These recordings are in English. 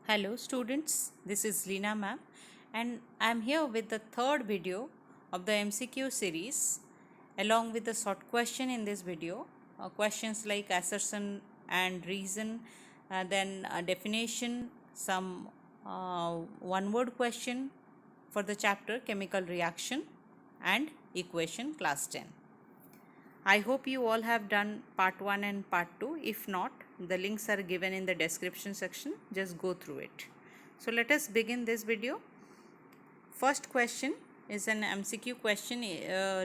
Hello students, this is Leena ma'am and I am here with the third video of the MCQ series along with the short question in this video. Questions like assertion and reason, then definition, some one word question for the chapter chemical reaction and equation class 10. I hope you all have done part 1 and part 2. If not, the links are given in the description section. Just go through it. So let us begin this video. First question is an MCQ question.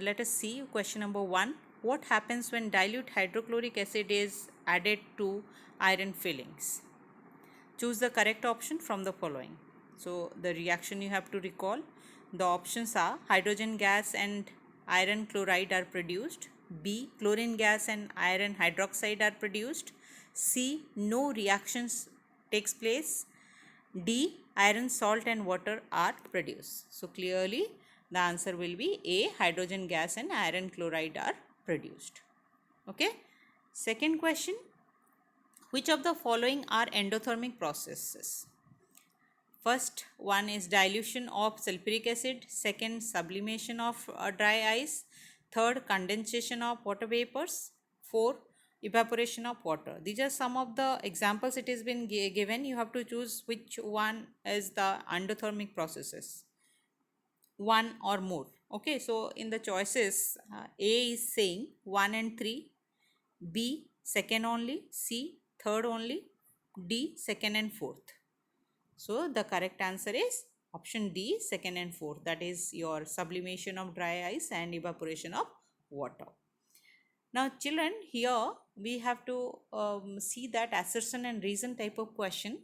Let us see question number 1. What happens when dilute hydrochloric acid is added to iron fillings? Choose the correct option from the following. So the reaction you have to recall. The options are hydrogen gas and iron chloride are produced. B. Chlorine gas and iron hydroxide are produced. C. No reactions takes place. D. Iron salt and water are produced. So clearly the answer will be A. Hydrogen gas and iron chloride are produced. Okay. Second question. Which of the following are endothermic processes? First one is dilution of sulfuric acid, second sublimation of dry ice, third condensation of water vapors, fourth evaporation of water. These are some of the examples it has been given. You have to choose which one is the endothermic processes, one or more. Okay, so in the choices, A is saying 1 and 3, B second only, C third only, D second and fourth. So the correct answer is option D, second and fourth. That is your sublimation of dry ice and evaporation of water. Now children, here we have to see that assertion and reason type of question.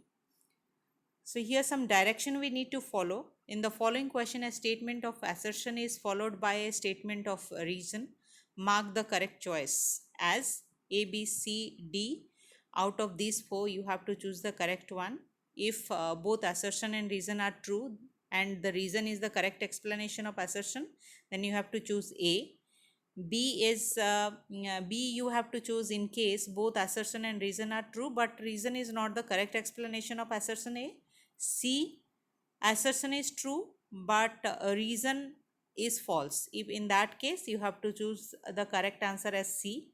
So here some direction we need to follow. In the following question, a statement of assertion is followed by a statement of reason. Mark the correct choice as A, B, C, D. Out of these four, you have to choose the correct one. If both assertion and reason are true and the reason is the correct explanation of assertion, then you have to choose A. B is B you have to choose in case both assertion and reason are true but reason is not the correct explanation of assertion A. C, assertion is true but reason is false. If in that case you have to choose the correct answer as C.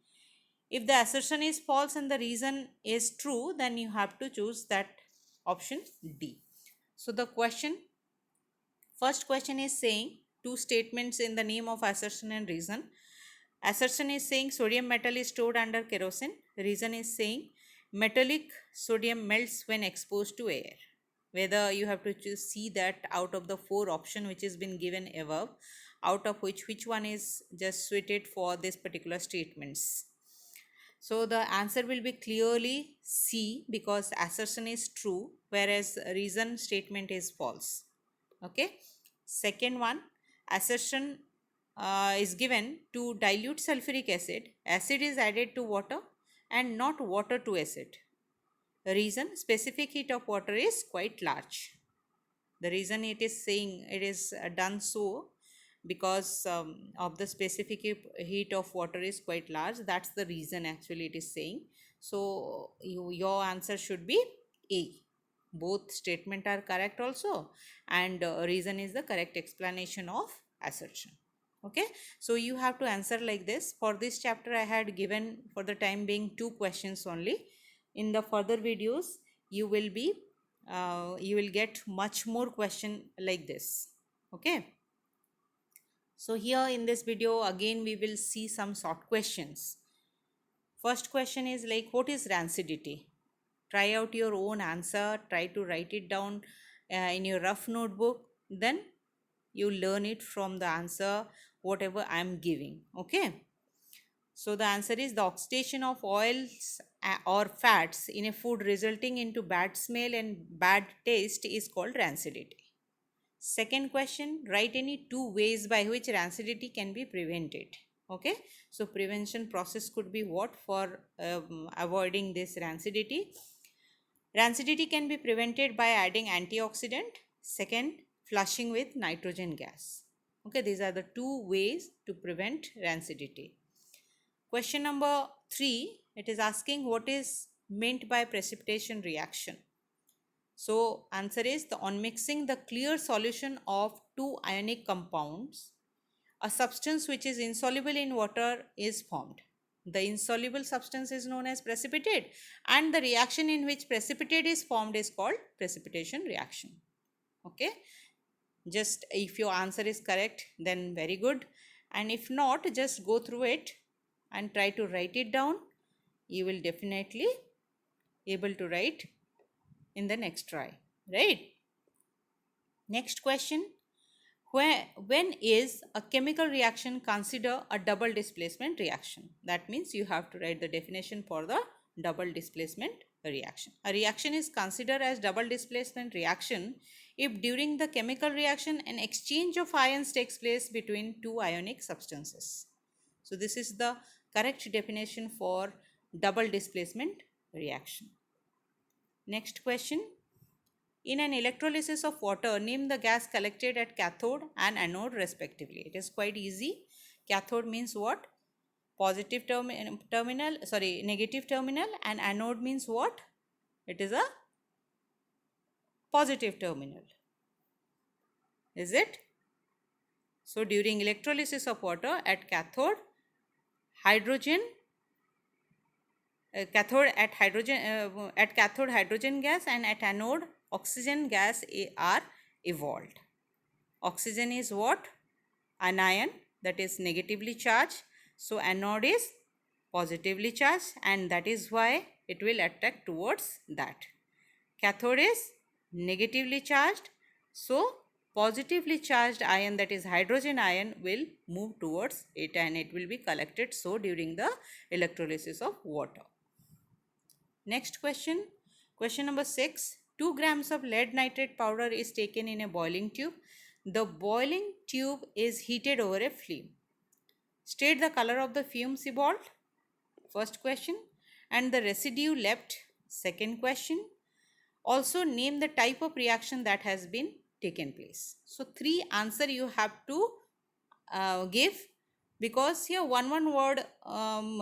If the assertion is false and the reason is true, then you have to choose that option D. So the first question is saying two statements in the name of assertion and reason. Assertion is saying sodium metal is stored under kerosene. Reason is saying metallic sodium melts when exposed to air. Whether you have to see that out of the four option which has been given above, out of which one is just suited for this particular statements. So the answer will be clearly C because assertion is true whereas reason statement is false. Okay. Second one, assertion is given to dilute sulfuric acid. Acid is added to water and not water to acid. The reason, specific heat of water is quite large. The reason it is saying it is done so because of the specific heat of water is quite large. That's the reason actually it is saying. So your answer should be A. Both statement are correct also and reason is the correct explanation of assertion. Okay, so you have to answer like this. For this chapter I had given for the time being 2 questions only. In the further videos you will get much more question like this. Okay, so here in this video again we will see some short questions. First question is like, what is rancidity? Try out your own answer, try to write it down in your rough notebook, then you learn it from the answer whatever I am giving. Okay, so the answer is the oxidation of oils or fats in a food resulting into bad smell and bad taste is called rancidity. Second question, write any 2 ways by which rancidity can be prevented. Okay, so prevention process could be what for avoiding this rancidity. Rancidity can be prevented by adding antioxidant. Second, flushing with nitrogen gas. Okay, these are the 2 ways to prevent rancidity. Question number 3, it is asking what is meant by precipitation reaction. So answer is on mixing the clear solution of two ionic compounds, a substance which is insoluble in water is formed. The insoluble substance is known as precipitate, and the reaction in which precipitate is formed is called precipitation reaction. Okay, just if your answer is correct, then very good, and if not, just go through it and try to write it down. You will definitely able to write in the next try, right? Next question. When is a chemical reaction considered a double displacement reaction? That means you have to write the definition for the double displacement reaction. A reaction is considered as double displacement reaction if during the chemical reaction an exchange of ions takes place between two ionic substances. So this is the correct definition for double displacement reaction. Next question. In an electrolysis of water, name the gas collected at cathode and anode respectively. It is quite easy. Cathode means what? Positive terminal, sorry, negative terminal, and anode means what? It is a positive terminal. Is it? So during electrolysis of water at cathode, hydrogen hydrogen gas, and at anode oxygen gas are evolved. Oxygen is what? Anion, that is negatively charged. So anode is positively charged, and that is why it will attract towards that. Cathode is negatively charged, so positively charged ion, that is hydrogen ion, will move towards it and it will be collected so during the electrolysis of water. Next question. Question number 6. 2 grams of lead nitrate powder is taken in a boiling tube. The boiling tube is heated over a flame. State the color of the fumes evolved. First question. And the residue left. Second question. Also name the type of reaction that has been taken place. So 3 answer you have to give, because here one word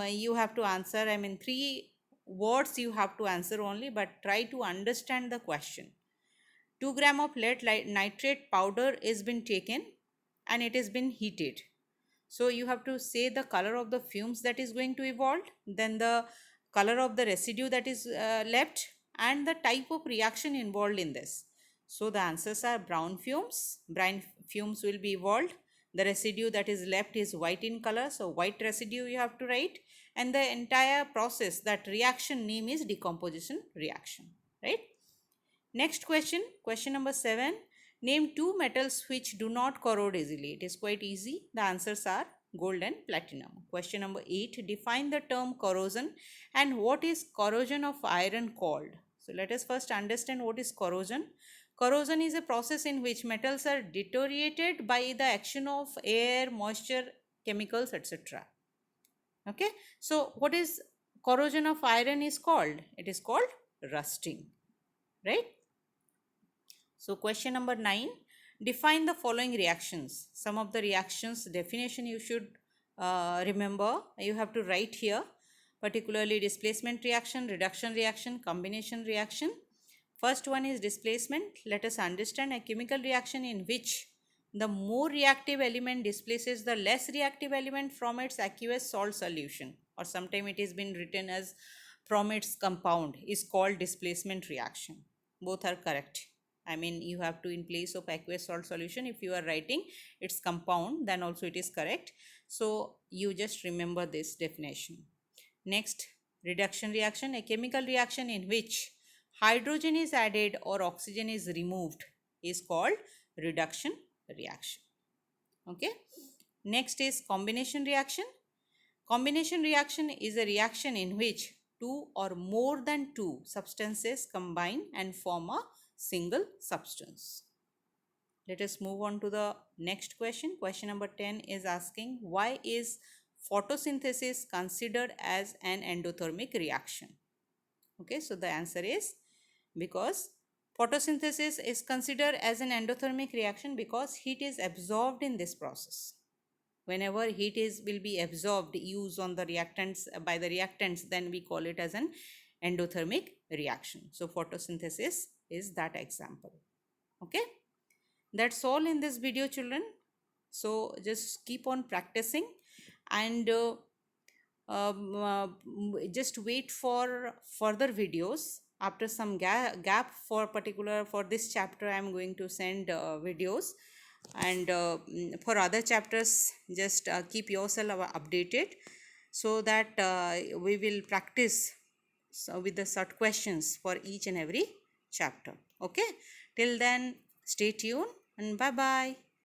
you have to answer. I mean 3 words you have to answer only, but try to understand the question. 2 gram of lead nitrate powder is been taken and it has been heated. So you have to say the color of the fumes that is going to evolve, then the color of the residue that is left, and the type of reaction involved in this. So the answers are brown fumes. Brown fumes will be evolved. The residue that is left is white in color, so white residue you have to write, and the entire process, that reaction name is decomposition reaction, right? Next question, question number 7. Name 2 metals which do not corrode easily. It is quite easy. The answers are gold and platinum. Question number 8. Define the term corrosion and what is corrosion of iron called. So let us first understand what is corrosion. Corrosion is a process in which metals are deteriorated by the action of air, moisture, chemicals, etc. Okay. So what is corrosion of iron is called? It is called rusting, right? So question number 9, define the following reactions. Some of the reactions definition you should remember. You have to write here, particularly displacement reaction, reduction reaction, combination reaction. First one is displacement. Let us understand a chemical reaction in which the more reactive element displaces the less reactive element from its aqueous salt solution, or sometimes it has been written as from its compound, is called displacement reaction. Both are correct. I mean, you have to, in place of aqueous salt solution, if you are writing its compound, then also it is correct. So you just remember this definition. Next, reduction reaction, a chemical reaction in which hydrogen is added or oxygen is removed is called reduction reaction. Okay. Next is combination reaction. Combination reaction is a reaction in which 2 or more than 2 substances combine and form a single substance. Let us move on to the next question. Question number 10 is asking, why is photosynthesis considered as an endothermic reaction? Okay, so the answer is because photosynthesis is considered as an endothermic reaction because heat is absorbed in this process. Whenever heat will be absorbed, used on the reactants by the reactants, then we call it as an endothermic reaction. So photosynthesis is that example. Okay, that's all in this video, children. So just keep on practicing, and just wait for further videos. After some gap for particular for this chapter, I am going to send videos, and for other chapters just keep yourself updated, so that we will practice with the short questions for each and every chapter. Okay, till then, stay tuned and bye bye.